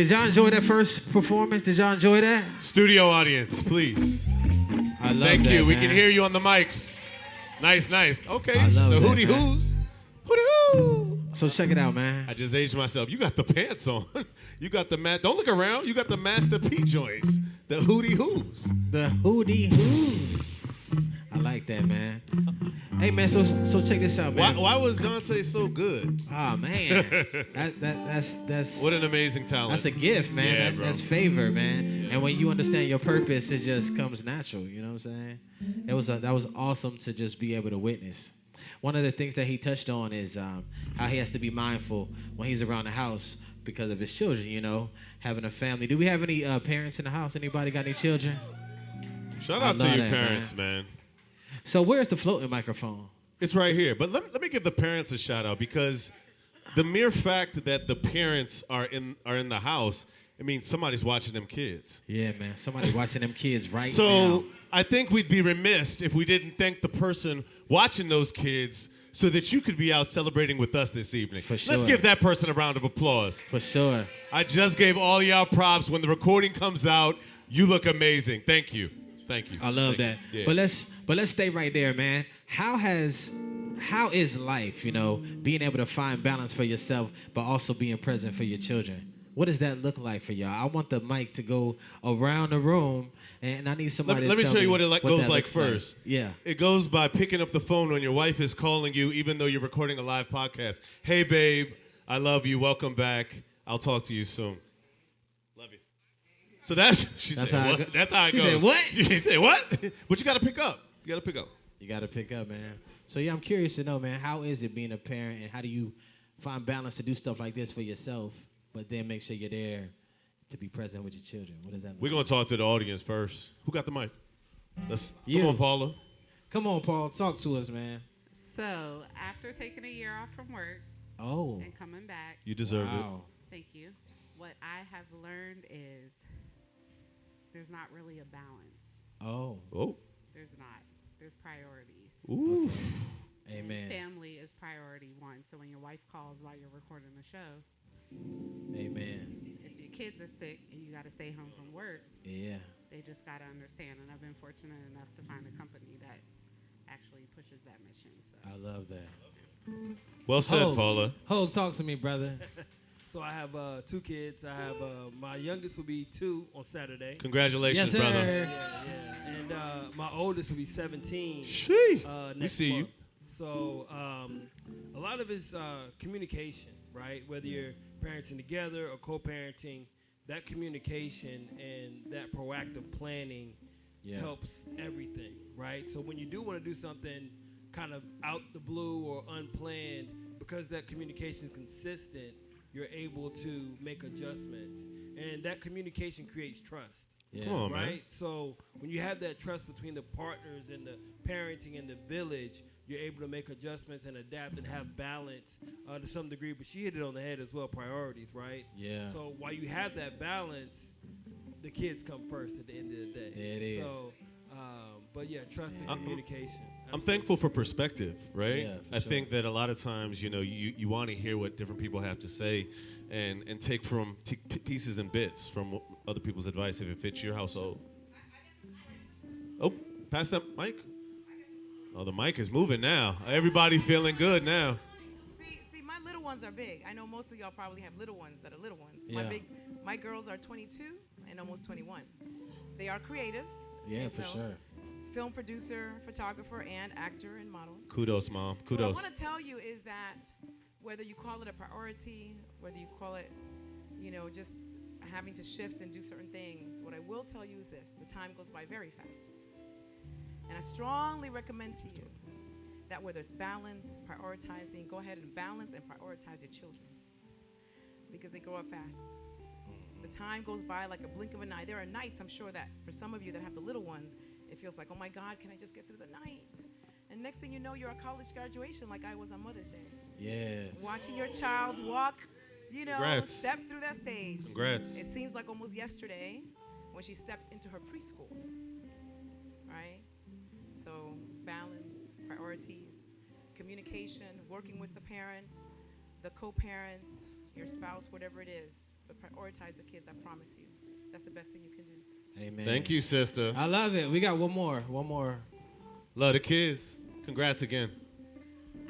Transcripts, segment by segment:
did y'all enjoy that first performance? Did y'all enjoy that? Studio audience, please. I love Thank that, you. We man. can hear you on the mics. Nice. Okay. I love the that, hootie man. hoos. Hootie hoo. So check it out, man. I just aged myself. You got the pants on. You got the don't look around. You got the Master P joints. The hootie hoos. The hootie hoos. I like that, man. Hey, man. So check this out, man. Why was Dante so good? Oh man, that's What an amazing talent. That's a gift, man. Yeah, bro. That's favor, man. And when you understand your purpose, it just comes natural. You know what I'm saying? That was awesome to just be able to witness. One of the things that he touched on is how he has to be mindful when he's around the house because of his children. You know, having a family. Do we have any parents in the house? Anybody got any children? Shout out to your parents, man. So where's the floating microphone? It's right here. But let me give the parents a shout out because the mere fact that the parents are in the house, it means somebody's watching them kids. Yeah, man. Somebody's watching them kids right now. So I think we'd be remiss if we didn't thank the person watching those kids so that you could be out celebrating with us this evening. For sure. Let's give that person a round of applause. For sure. I just gave all y'all props. When the recording comes out, you look amazing. Thank you. I love that. Yeah. But let's stay right there, man. How is life, you know, being able to find balance for yourself, but also being present for your children? What does that look like for y'all? I want the mic to go around the room, and I need somebody Let to me tell show you me what it that goes like looks first. Yeah. It goes by picking up the phone when your wife is calling you, even though you're recording a live podcast. Hey, babe, I love you. Welcome back. I'll talk to you soon. Love you. So that's how it goes. That's how it She goes. said what? She said what? But you got to pick up. You got to pick up, man. So yeah, I'm curious to know, man, how is it being a parent, and how do you find balance to do stuff like this for yourself, but then make sure you're there to be present with your children? What does that mean? We're going to talk to the audience first. Who got the mic? You. Come on, Paula. Come on, Paul. Talk to us, man. So, after taking a year off from work and coming back, You deserve it. thank you. What I have learned is there's not really a balance. Oh. There's not. There's priorities. Ooh. Okay. Amen. Family is priority one. So when your wife calls while you're recording the show, amen. If your kids are sick and you got to stay home from work, they just got to understand. And I've been fortunate enough to find a company that actually pushes that mission. So. I love that. Well said, Paula. Hogue, talk to me, brother. So I have 2 kids. I have my youngest will be 2 on Saturday. Congratulations, brother. Yeah. And my oldest will be 17. We see month. you. So a lot of it's communication, right? Whether you're parenting together or co-parenting, that communication and that proactive planning helps everything, right? So when you do want to do something kind of out the blue or unplanned, because that communication is consistent, you're able to make adjustments. And that communication creates trust. Yeah. Come on, right? man. So when you have that trust between the partners and the parenting and the village, you're able to make adjustments and adapt and have balance to some degree. But she hit it on the head as well, priorities, right? Yeah. So while you have that balance, the kids come first at the end of the day. It is. So, but yeah, trust and communication. I'm thankful for perspective, right? Yeah, for I sure. think that a lot of times, you know, you want to hear what different people have to say and take from pieces and bits from other people's advice if it fits your household. Oh, pass that mic. Oh, the mic is moving now. Everybody feeling good now. See, my little ones are big. I know most of y'all probably have little ones that are little ones. Yeah. My girls are 22 and almost 21. They are creatives. Yeah, for sure. Film producer, photographer, and actor and model. Kudos, Mom. So Kudos. what I want to tell you is that whether you call it a priority, whether you call it, you know, just having to shift and do certain things, what I will tell you is this: the time goes by very fast. And I strongly recommend to you that whether it's balance, prioritizing, go ahead and balance and prioritize your children because they grow up fast. The time goes by like a blink of an eye. There are nights, I'm sure, that for some of you that have the little ones, it feels like, oh my God, can I just get through the night? And next thing you know, you're at college graduation like I was on Mother's Day. Yes. Watching your child walk, you know, Congrats. step through that stage. Congrats. It seems like almost yesterday when she stepped into her preschool, right? So balance, priorities, communication, working with the parent, the co-parent, your spouse, whatever it is. but prioritize the kids. I promise you, that's the best thing you can do. Amen. Thank you, sister. I love it. We got one more. Love the kids. Congrats again.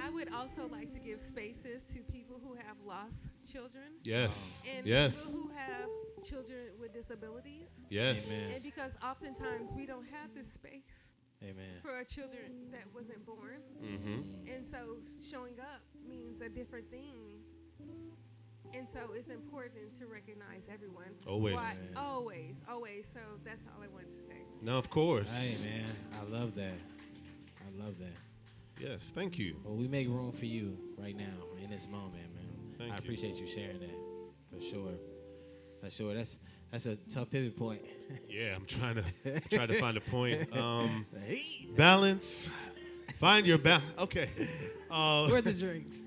I would also like to give spaces to people who have lost children. Yes. And Yes. people who have children with disabilities. Yes. Amen. And because oftentimes we don't have this space Amen. for our children that wasn't born. Mm-hmm. And so showing up means a different thing. And so it's important to recognize everyone. Always. Always. So that's all I wanted to say. No, of course. Hey, man. I love that. Yes. Thank you. Well, we make room for you right now in this moment, man. Thank I you. appreciate you sharing that. For sure. That's a tough pivot point. Yeah, I'm trying to find a point. Balance. Find your balance. Okay. Where's the drinks?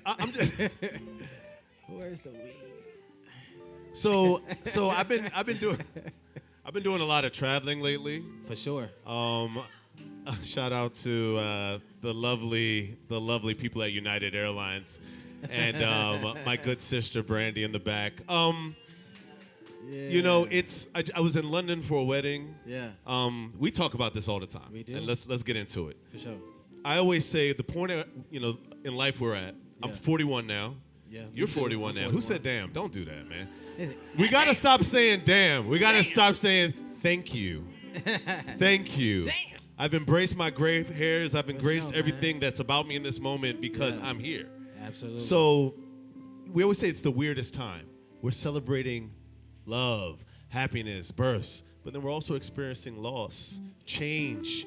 I'm just. Where's the weed? So I've been doing a lot of traveling lately. For sure. Shout out to the lovely people at United Airlines, and my good sister Brandy in the back. You know, I was in London for a wedding. Yeah. We talk about this all the time. We do. And let's get into it. For sure. I always say the point in life we're at. Yeah. I'm 41 now. Yeah. You're Me too. 41 I'm now. 41. Who said damn? Don't do that, man. We got to stop saying damn. We got to stop saying thank you. Thank you. Damn. I've embraced my gray hairs. I've embraced sure, everything that's about me in this moment because Yeah. I'm here. Absolutely. So we always say it's the weirdest time. We're celebrating love, happiness, births, but then we're also experiencing loss, change.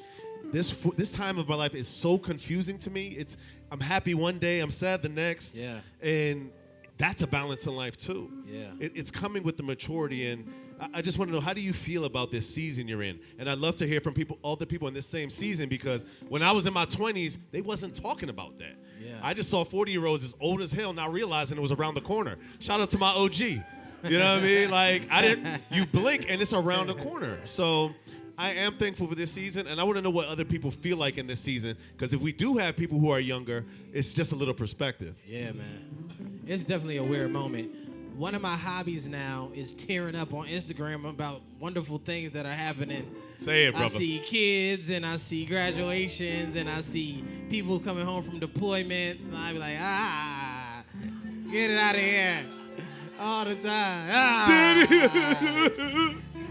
This time of my life is so confusing to me. I'm happy one day, I'm sad the next. Yeah. And that's a balance in life too. Yeah. It's coming with the maturity, and I just want to know, how do you feel about this season you're in? And I'd love to hear from all the people in this same season, because when I was in my 20s, they wasn't talking about that. Yeah. I just saw 40-year-olds as old as hell, not realizing it was around the corner. Shout out to my OG. You know what I mean? Like, you blink and it's around the corner. So I am thankful for this season, and I want to know what other people feel like in this season, because if we do have people who are younger, it's just a little perspective. Yeah, man. It's definitely a weird moment. One of my hobbies now is tearing up on Instagram about wonderful things that are happening. Say it, brother. I see kids, and I see graduations, and I see people coming home from deployments, and I be like, get it out of here. All the time.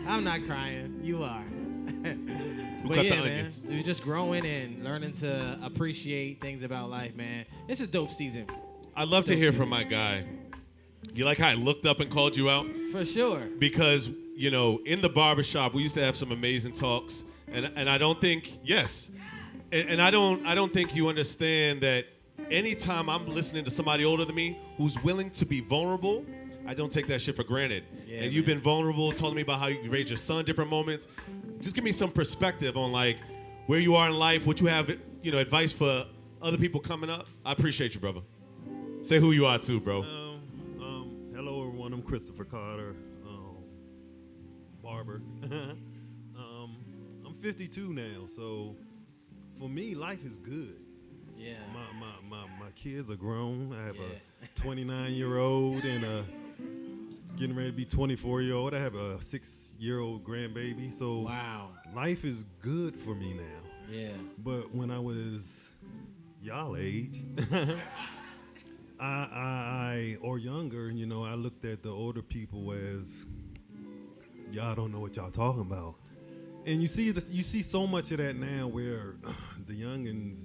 I'm not crying. You are. But cut yeah, the man, onions. we're just growing and learning to appreciate things about life, man. It's a dope season. I'd love to hear from my guy. You like how I looked up and called you out? For sure. Because, in the barbershop, we used to have some amazing talks. And I don't think, yes. And I don't think you understand that anytime I'm listening to somebody older than me who's willing to be vulnerable, I don't take that shit for granted. Yeah, and you've man. been vulnerable, telling me about how you raised your son, different moments. Just give me some perspective on where you are in life, what you have, advice for other people coming up. I appreciate you, brother. Say who you are too, bro. Hello, everyone. I'm Christopher Carter, barber. I'm 52 now, so for me, life is good. Yeah. My kids are grown. I have a 29-year-old and a getting ready to be 24-year-old. I have a 6-year-old grandbaby. So Wow. life is good for me now. Yeah. But when I was y'all age, I or younger, I looked at the older people as y'all don't know what y'all talking about. And you see so much of that now where the youngins,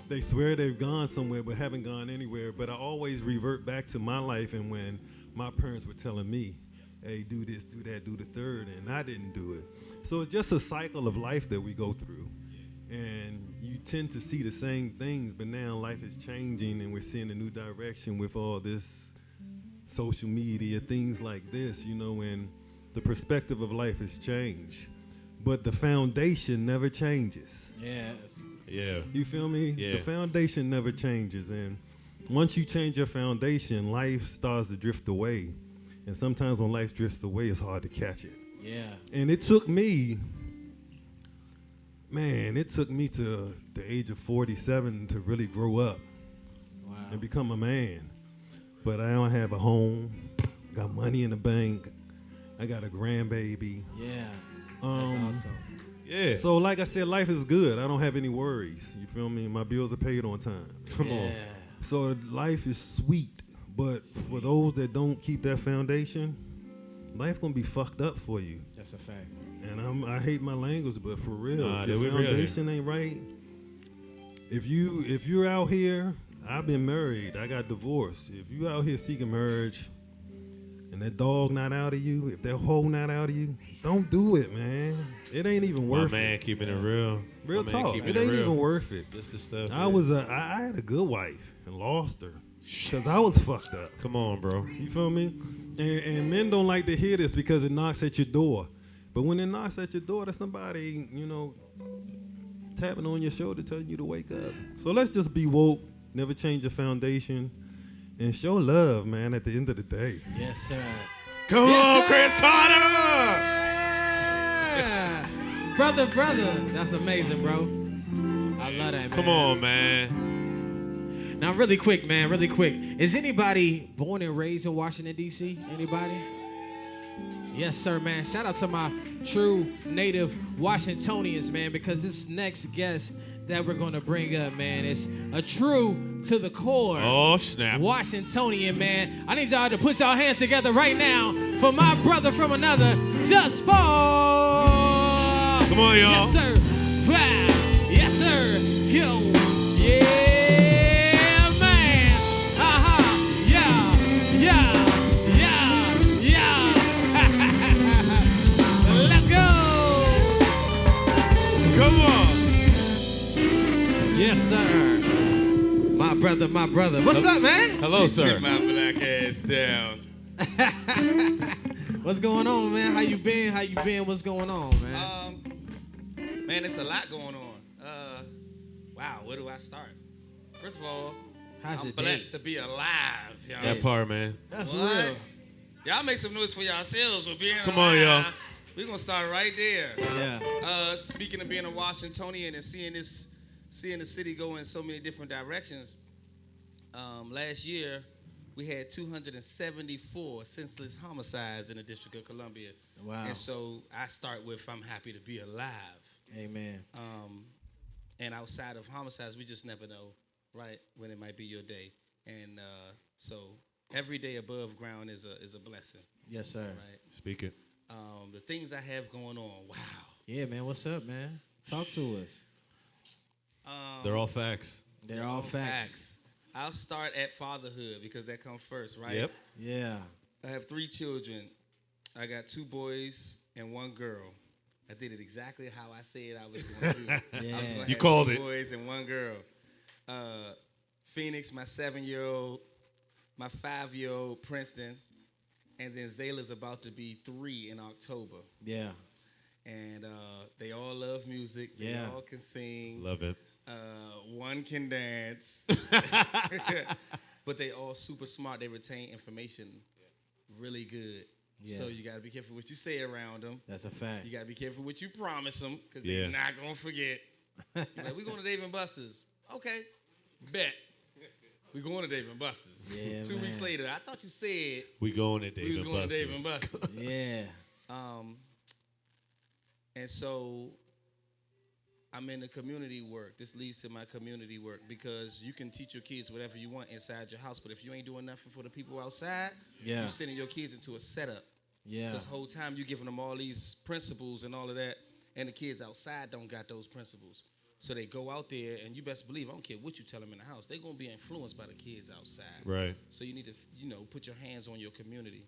they swear they've gone somewhere but haven't gone anywhere. But I always revert back to my life and when my parents were telling me, hey, do this, do that, do the third, and I didn't do it. So it's just a cycle of life that we go through. And you tend to see the same things, but now life is changing and we're seeing a new direction with all this social media, things like this, and the perspective of life has changed. But the foundation never changes. Yes. Yeah. You feel me? Yeah. The foundation never changes. And once you change your foundation, life starts to drift away. And sometimes when life drifts away, it's hard to catch it. Yeah. And it took me to the age of 47 to really grow up Wow. and become a man. But I don't have a home. got money in the bank. I got a grandbaby. Yeah. That's awesome. Yeah. So like I said, life is good. I don't have any worries. You feel me? My bills are paid on time. Come on. So life is sweet. But for those that don't keep that foundation, life gonna be fucked up for you. That's a fact. And I hate my language, but for real, Nah, if your foundation ain't right, if you're out here, I've been married, I got divorced. If you out here seeking marriage and that dog not out of you, if that hoe not out of you, don't do it, man. It ain't even worth My man it. keeping it real. Real My man talk. keeping It ain't real. even worth it. This the stuff. I had a good wife and lost her because I was fucked up. Come on, bro. You feel me? And men don't like to hear this because it knocks at your door. But when it knocks at your door, that's somebody, tapping on your shoulder telling you to wake up. So let's just be woke, never change your foundation, and show love, man, at the end of the day. Yes, sir. Come on, Chris Carter! Yeah. Brother. That's amazing, bro. I love that, man. Come on, man. Now, really quick. Is anybody born and raised in Washington, D.C.? Anybody? Yes, sir, man. Shout out to my true native Washingtonians, man, because this next guest that we're going to bring up, man, is a true to the core Oh, snap. Washingtonian, man. I need y'all to put y'all hands together right now for my brother from another, Just Paul. Come on, y'all. Yes, sir. Wow. Yes, sir. Yo. Yeah, man. Ha-ha. Yeah. Let's go. Come on. Yes, sir. My brother. What's up, man? Hello, sir. Sit my black ass down. What's going on, man? How you been? What's going on, man? Man, it's a lot going on. Wow, where do I start? First of all, How's I'm your day? blessed to be alive, y'all. That part, man. That's What? real. Y'all make some noise for yourselves for being Come on, alive. y'all. We're gonna start right there. Yeah. Speaking of being a Washingtonian and seeing the city go in so many different directions. Last year, we had 274 senseless homicides in the District of Columbia. Wow. And so I start with I'm happy to be alive. Amen. And outside of homicides, we just never know, right, when it might be your day. And so every day above ground is a blessing. Yes, sir. Right. Speak it. The things I have going on, wow. Yeah, man. What's up, man? Talk to us. They're all facts. They're all facts. I'll start at fatherhood because that comes first, right? Yep. Yeah. I have 3 children. I got 2 boys and 1 girl. I did it exactly how I said I was going to do. Yeah. I was gonna You have called 2 it. boys and 1 girl. Phoenix, my 7-year-old, my 5-year-old, Princeton, and then Zayla's about to be 3 in October. Yeah. And they all love music. They Yeah. all can sing. Love it. 1 can dance. But they all super smart. They retain information really good. Yeah. So you got to be careful what you say around them. That's a fact. You got to be careful what you promise them because Yeah. they're not going to forget. Like, we're going to Dave & Buster's. Okay. Bet. We're going to Dave & Buster's. Yeah, 2 weeks man. later, I thought you said We going to Dave we was and going to Buster's. Dave & Buster's. Yeah. And so I'm in the community work. This leads to my community work because you can teach your kids whatever you want inside your house, but if you ain't doing nothing for the people outside, Yeah. you're sending your kids into a setup. Yeah. Because the whole time you're giving them all these principles and all of that, and the kids outside don't got those principles. So they go out there, and you best believe, I don't care what you tell them in the house, they're going to be influenced by the kids outside. Right. So you need to, put your hands on your community.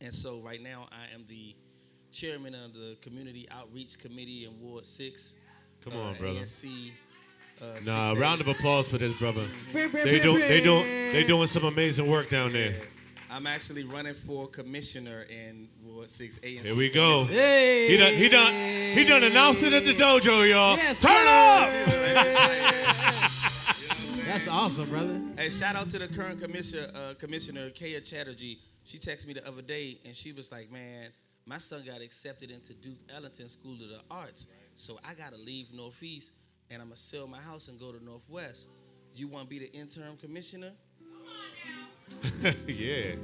And so right now I am the chairman of the Community Outreach Committee in Ward 6. Come on, brother. ANC, Nah, 6A. round of applause for this brother. They doing some amazing work down there. I'm actually running for commissioner in Ward 6 ANC. Here we go. commissioner. Hey. He done announced it at the dojo, y'all. Yes, Turn sir. up! That's awesome, brother. Hey, shout out to the current commissioner, Kaya Chatterjee. She texted me the other day, and she was like, man, my son got accepted into Duke Ellington School of the Arts, so I got to leave Northeast, and I'm going to sell my house and go to You want to be the interim commissioner? Yeah.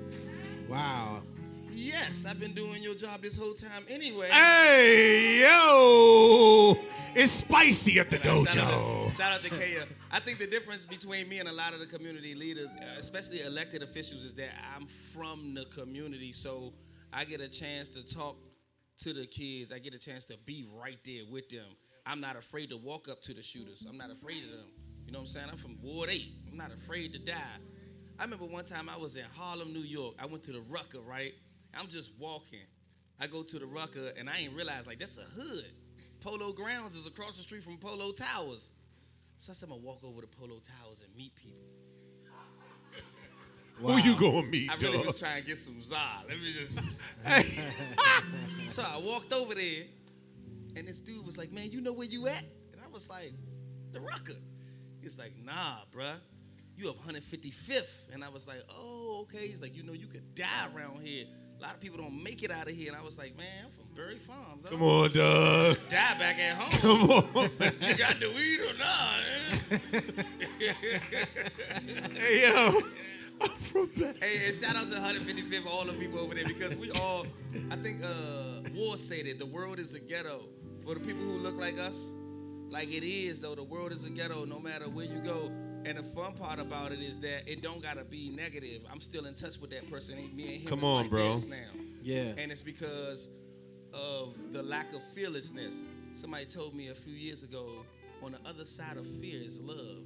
Wow. Yes, I've been doing your job this whole time anyway. Hey, yo! It's spicy at the dojo. Shout out to Kaya. I think the difference between me and a lot of the community leaders, especially elected officials, is that I'm from the community. So I get a chance to talk to the kids. I get a chance to be right there with them. I'm not afraid to walk up to the shooters. I'm not afraid of them. You know what I'm saying? I'm from Ward 8. I'm not afraid to die. I remember one time I was in Harlem, New York. I went to the Rucker, right? I'm just walking. I go to the Rucker, and I ain't realize, like, that's a hood. Polo Grounds is across the street from Polo Towers. So I said, I'm going to walk over to Polo Towers and meet people. Wow. Who you going to meet, I really was trying to get some za. Let me just... So I walked over there, and this dude was like, man, you know where you at? And I was like, the Rucker. He's like, nah, bruh. You up 155th. And I was like, oh, okay. He's like, you know, you could die around here. A lot of people don't make it out of here. And I was like, man, I'm from Berry Farm, dog. Come on, dog. Die back at home. Come on. You got the weed or not, man? Hey, yo. I'm from back. Hey, and shout out to 155th, all the people over there, because we all, I think War said it, the world is a ghetto. For the people who look like us, like it is, though, the world is a ghetto no matter where you go. And the fun part about it is that it don't gotta be negative. I'm still in touch with that person. Me and him Come is on, like bro. this now. Yeah. And it's because of the lack of fearlessness. Somebody told me a few years ago, on the other side of fear is love.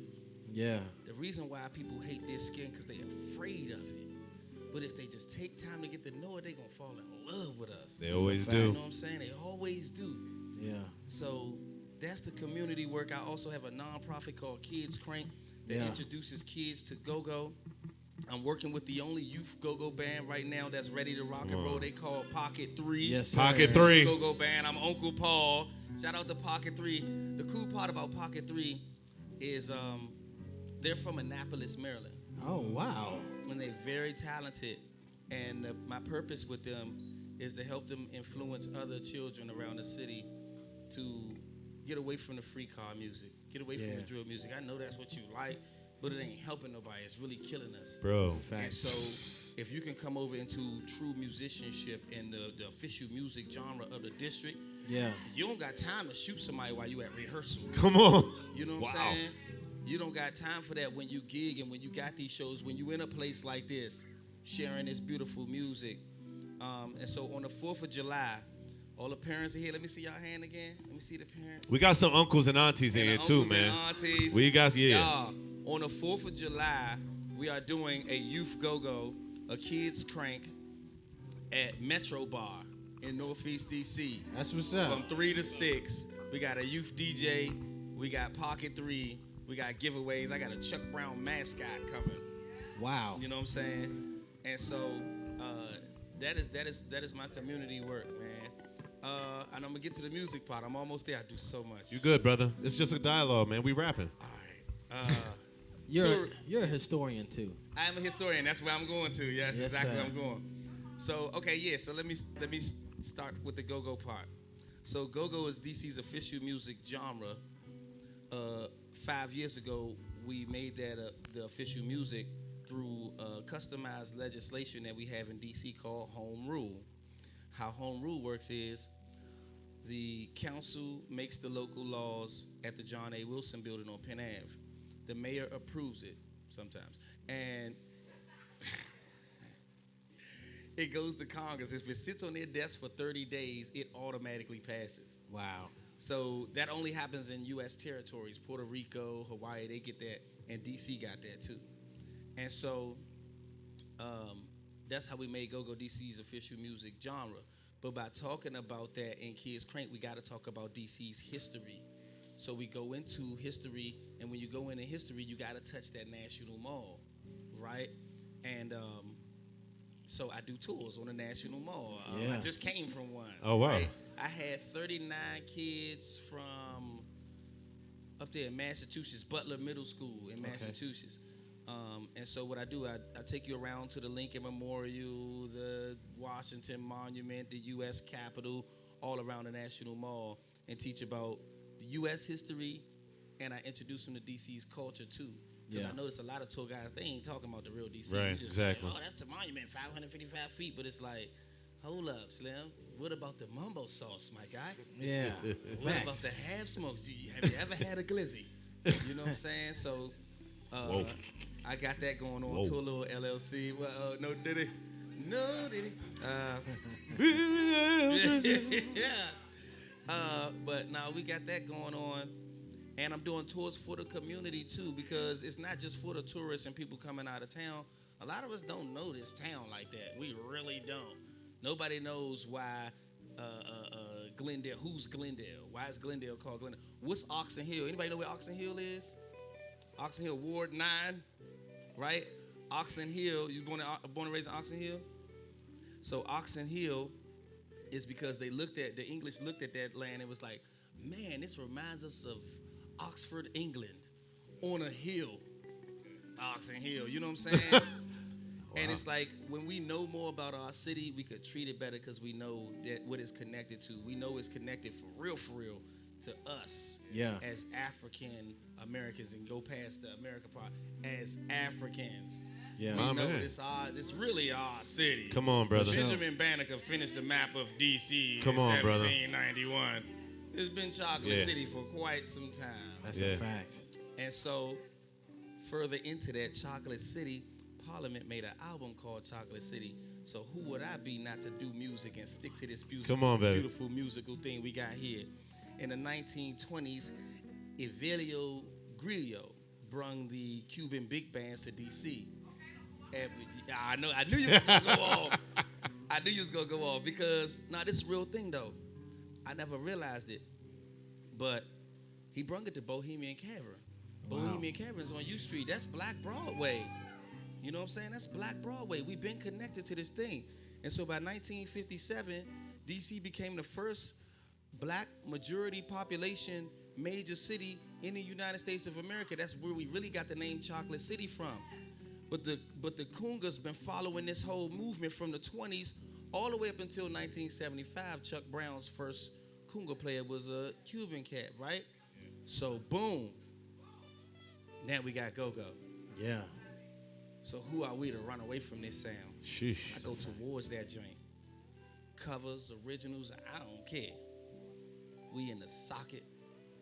Yeah. The reason why people hate their skin because they're afraid of it. But if they just take time to get to know it, they're going to fall in love with us. They always You do. know what I'm saying? They always do. Yeah. So that's the community work. I also have a nonprofit called Kids Crank that introduces kids to go-go. I'm working with the only youth go-go band right now that's ready to rock and roll. They call Pocket 3. Yes, sir. Pocket 3. Go-go band. I'm Uncle Paul. Shout out to Pocket 3. The cool part about Pocket 3 is they're from Annapolis, Maryland. Oh, wow. And they're very talented. And my purpose with them is to help them influence other children around the city to get away from the free car music, get away from the drill music. I know that's what you like, but it ain't helping nobody. It's really killing us. Bro. And so if you can come over into true musicianship in the official music genre of the district, you don't got time to shoot somebody while you at rehearsal. Come on. You know what I'm saying? You don't got time for that when you gig and when you got these shows, when you in a place like this, sharing this beautiful music. And so on the 4th of July, all the parents are here. Let me see y'all hand again. Let me see the parents. We got some uncles and aunties in here too, man. Aunties. We got, Y'all, on the 4th of July, we are doing a youth go-go, a kids crank at Metro Bar in Northeast DC. That's what's up. From 3 to 6. We got a youth DJ. We got Pocket 3. We got giveaways. I got a Chuck Brown mascot coming. Wow. You know what I'm saying? And so that is my community work, man. And I'm gonna get to the music part. I'm almost there. I do so much. You good, brother? It's just a dialogue, man. We rapping. All right. You're a historian too. I am a historian. That's where I'm going to. Yes, exactly sir. where I'm going. So So let me start with the go-go part. So go-go is DC's official music genre. 5 years ago, we made that the official music through customized legislation that we have in DC called Home Rule. How Home Rule works is the council makes the local laws at the John A. Wilson building on Penn Ave. The mayor approves it sometimes. And it goes to Congress. If it sits on their desk for 30 days, it automatically passes. Wow. So that only happens in U.S. territories. Puerto Rico, Hawaii, they get that. And D.C. got that too. And so that's how we made Go-Go DC's official music genre. But by talking about that in Kids Crank, we got to talk about DC's history. So we go into history, and when you go into history, you got to touch that National Mall, right? And so I do tours on the National Mall. I just came from one. Oh, wow. Right? I had 39 kids from up there in Massachusetts, Butler Middle School in Massachusetts. And so what I do, I take you around to the Lincoln Memorial, the Washington Monument, the U.S. Capitol, all around the National Mall, and teach about the U.S. history, and I introduce them to D.C.'s culture too. Because Yeah. I noticed a lot of tour guides, they ain't talking about the real DC. Right, We just exactly. Say, oh, that's the monument, 555 feet. But it's like, hold up, Slim. What about the mumbo sauce, my guy? Yeah. What about Facts. the half smokes? Have you ever had a glizzy? You know what I'm saying? So Whoa. I got that going on. Whoa. To a little LLC. Well, no diddy. No diddy. Yeah. But now we got that going on. And I'm doing tours for the community too, because it's not just for the tourists and people coming out of town. A lot of us don't know this town like that. We really don't. Nobody knows why Glendale. Who's Glendale? Why is Glendale called Glendale? What's Oxon Hill? Anybody know where Oxon Hill is? Oxon Hill, Ward 9, right? Oxon Hill. You born and raised in Oxon Hill? So Oxon Hill is because the English looked at that land and was like, man, this reminds us of Oxford, England, on a hill. Oxon Hill, you know what I'm saying? Wow. And it's like, when we know more about our city, we could treat it better because we know that what it's connected to. We know it's connected for real, to us as African Americans, and go past the America part, as Africans. Yeah. We know it's really our city. Come on, brother. Benjamin Banneker finished the map of D.C. Come in on, brother. 1791. It's been Chocolate City for quite some time. That's a fact. And so, further into that Chocolate City, Parliament made an album called Chocolate City. So who would I be not to do music and stick to this beautiful musical thing we got here? In the 1920s, Evelio Grillo brung the Cuban big bands to D.C. And I knew you was gonna go off. I knew you was gonna go off because this is a real thing though. I never realized it, but he brung it to Bohemian Cavern. Wow. Bohemian Cavern's on U Street. That's Black Broadway. You know what I'm saying? That's Black Broadway. We've been connected to this thing. And so by 1957, D.C. became the first black majority population major city in the United States of America. That's where we really got the name Chocolate City from. But the Cougars been following this whole movement from the 20s all the way up until 1975. Chuck Brown's first Cougar player was a Cuban cat, right? So boom. Now we got Go-Go. Yeah. So who are we to run away from this sound? Sheesh. I go towards that joint. Covers, originals, I don't care. We in the socket.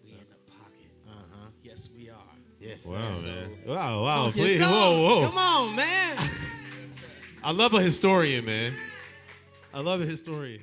We in the pocket. Uh-huh. Yes, we are. Yes. Wow, So- man. Wow. Talk your Please. talk. Whoa. Come on, man. I love a historian, man. I love a historian.